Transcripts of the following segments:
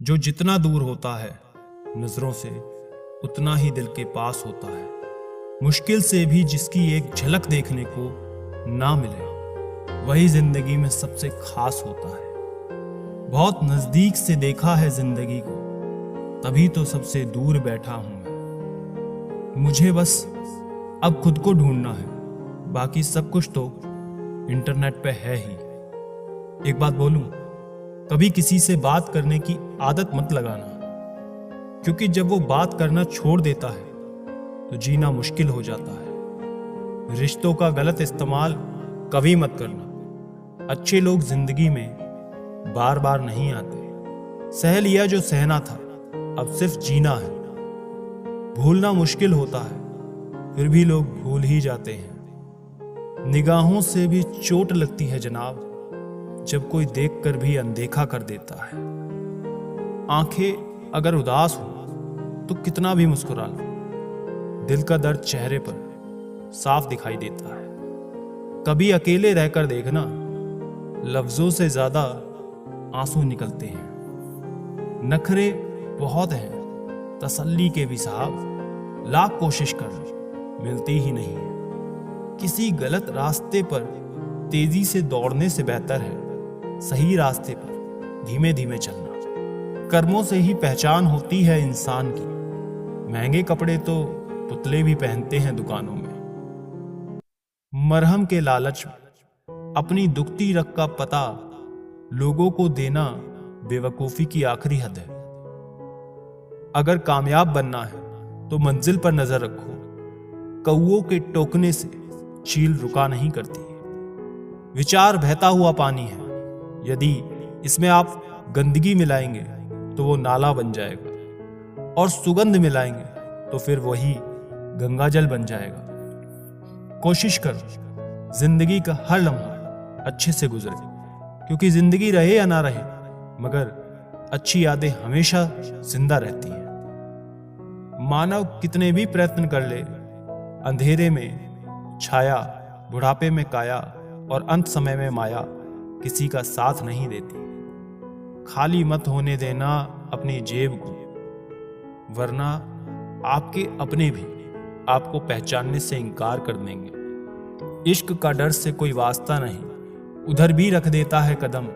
जो जितना दूर होता है नजरों से उतना ही दिल के पास होता है। मुश्किल से भी जिसकी एक झलक देखने को ना मिले वही जिंदगी में सबसे खास होता है। बहुत नजदीक से देखा है जिंदगी को, तभी तो सबसे दूर बैठा हूं मैं। मुझे बस अब खुद को ढूंढना है, बाकी सब कुछ तो इंटरनेट पे है ही। एक बात बोलूं, कभी किसी से बात करने की आदत मत लगाना, क्योंकि जब वो बात करना छोड़ देता है तो जीना मुश्किल हो जाता है। रिश्तों का गलत इस्तेमाल कभी मत करना। अच्छे लोग जिंदगी में बार बार नहीं आते। सह लिया जो सहना था, अब सिर्फ जीना है। भूलना मुश्किल होता है, फिर भी लोग भूल ही जाते हैं। निगाहों से भी चोट लगती है जनाब, जब कोई देखकर भी अनदेखा कर देता है। आंखें अगर उदास हो तो कितना भी मुस्कुरा लो, दिल का दर्द चेहरे पर साफ दिखाई देता है। कभी अकेले रहकर देखना, लफ्जों से ज्यादा आंसू निकलते हैं। नखरे बहुत हैं, तसल्ली के भी साहब, लाख कोशिश कर लो मिलती ही नहीं है। किसी गलत रास्ते पर तेजी से दौड़ने से बेहतर है सही रास्ते पर धीमे धीमे चलना। कर्मों से ही पहचान होती है इंसान की। महंगे कपड़े तो पुतले भी पहनते हैं दुकानों में। मरहम के लालच में अपनी दुखती रग का पता लोगों को देना बेवकूफी की आखिरी हद है। अगर कामयाब बनना है तो मंजिल पर नजर रखो। कौओं के टोकने से चील रुका नहीं करती। विचार बहता हुआ पानी है, यदि इसमें आप गंदगी मिलाएंगे तो वो नाला बन जाएगा, और सुगंध मिलाएंगे तो फिर वही गंगा जल बन जाएगा। कोशिश करो जिंदगी का हर लम्हा अच्छे से गुजरे, क्योंकि जिंदगी रहे या ना रहे मगर अच्छी यादें हमेशा जिंदा रहती हैं। मानव कितने भी प्रयत्न कर ले, अंधेरे में छाया, बुढ़ापे में काया और अंत समय में माया किसी का साथ नहीं देती। खाली मत होने देना अपनी जेब को, वरना आपके अपने भी आपको पहचानने से इनकार कर देंगे। इश्क का डर से कोई वास्ता नहीं, उधर भी रख देता है कदम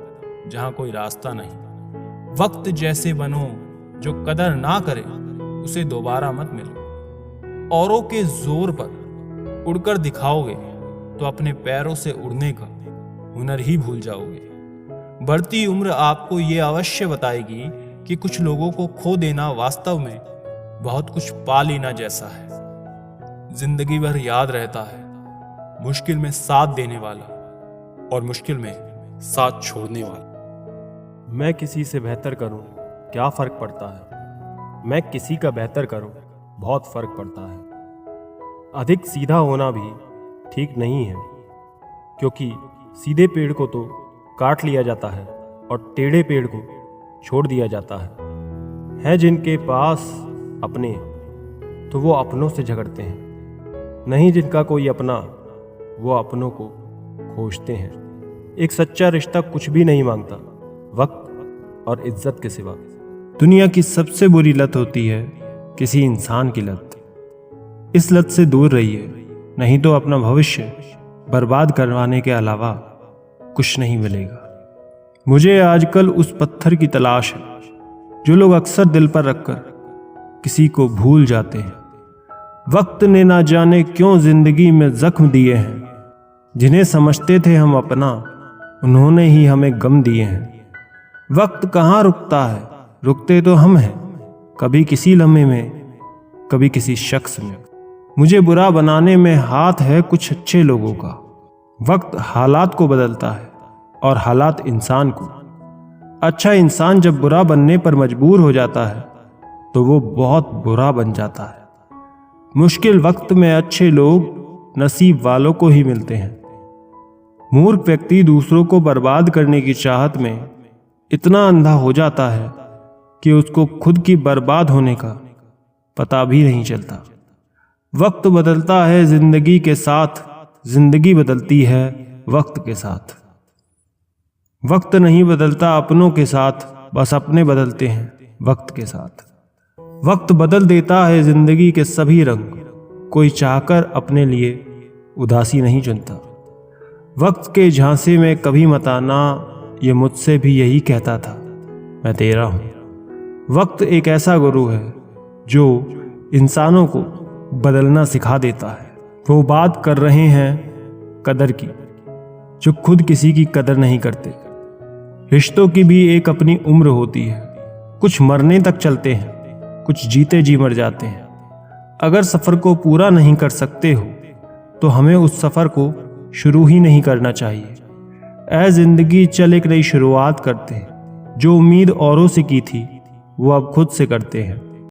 जहां कोई रास्ता नहीं। वक्त जैसे बनो, जो कदर ना करे उसे दोबारा मत मिलो। औरों के जोर पर उड़कर दिखाओगे तो अपने पैरों से उड़ने का हुनर ही भूल जाओगे। बढ़ती उम्र आपको ये अवश्य बताएगी कि कुछ लोगों को खो देना वास्तव में बहुत कुछ पा लेना जैसा है। जिंदगी भर याद रहता है मुश्किल में साथ देने वाला और मुश्किल में साथ छोड़ने वाला। मैं किसी से बेहतर करूं, क्या फर्क पड़ता है। मैं किसी का बेहतर करूं, बहुत फर्क पड़ता है। अधिक सीधा होना भी ठीक नहीं है, क्योंकि सीधे पेड़ को तो काट लिया जाता है और टेढ़े पेड़ को छोड़ दिया जाता है जिनके पास अपने, तो वो अपनों से झगड़ते हैं। नहीं जिनका कोई अपना, वो अपनों को खोजते हैं। एक सच्चा रिश्ता कुछ भी नहीं मांगता वक्त और इज्जत के सिवा। दुनिया की सबसे बुरी लत होती है किसी इंसान की लत। इस लत से दूर रहिए, नहीं तो अपना भविष्य बर्बाद करवाने के अलावा कुछ नहीं मिलेगा। मुझे आजकल उस पत्थर की तलाश है जो लोग अक्सर दिल पर रखकर किसी को भूल जाते हैं। वक्त ने ना जाने क्यों जिंदगी में जख्म दिए हैं। जिन्हें समझते थे हम अपना, उन्होंने ही हमें गम दिए हैं। वक्त कहाँ रुकता है, रुकते तो हम हैं, कभी किसी लम्हे में, कभी किसी शख्स में। मुझे बुरा बनाने में हाथ है कुछ अच्छे लोगों का। वक्त हालात को बदलता है और हालात इंसान को। अच्छा इंसान जब बुरा बनने पर मजबूर हो जाता है तो वो बहुत बुरा बन जाता है। मुश्किल वक्त में अच्छे लोग नसीब वालों को ही मिलते हैं। मूर्ख व्यक्ति दूसरों को बर्बाद करने की चाहत में इतना अंधा हो जाता है कि उसको खुद की बर्बाद होने का पता भी नहीं चलता। वक्त बदलता है जिंदगी के साथ, जिंदगी बदलती है वक्त के साथ। वक्त नहीं बदलता अपनों के साथ, बस अपने बदलते हैं वक्त के साथ। वक्त बदल देता है जिंदगी के सभी रंग, कोई चाहकर अपने लिए उदासी नहीं चुनता। वक्त के झांसे में कभी मत आना, ये मुझसे भी यही कहता था, मैं तेरा हूँ। वक्त एक ऐसा गुरु है जो इंसानों को बदलना सिखा देता है। वो बात कर रहे हैं कदर की, जो खुद किसी की कदर नहीं करते। रिश्तों की भी एक अपनी उम्र होती है, कुछ मरने तक चलते हैं, कुछ जीते जी मर जाते हैं। अगर सफ़र को पूरा नहीं कर सकते हो तो हमें उस सफ़र को शुरू ही नहीं करना चाहिए। ऐ ज़िंदगी चल एक नई शुरुआत करते हैं, जो उम्मीद औरों से की थी वो अब खुद से करते हैं।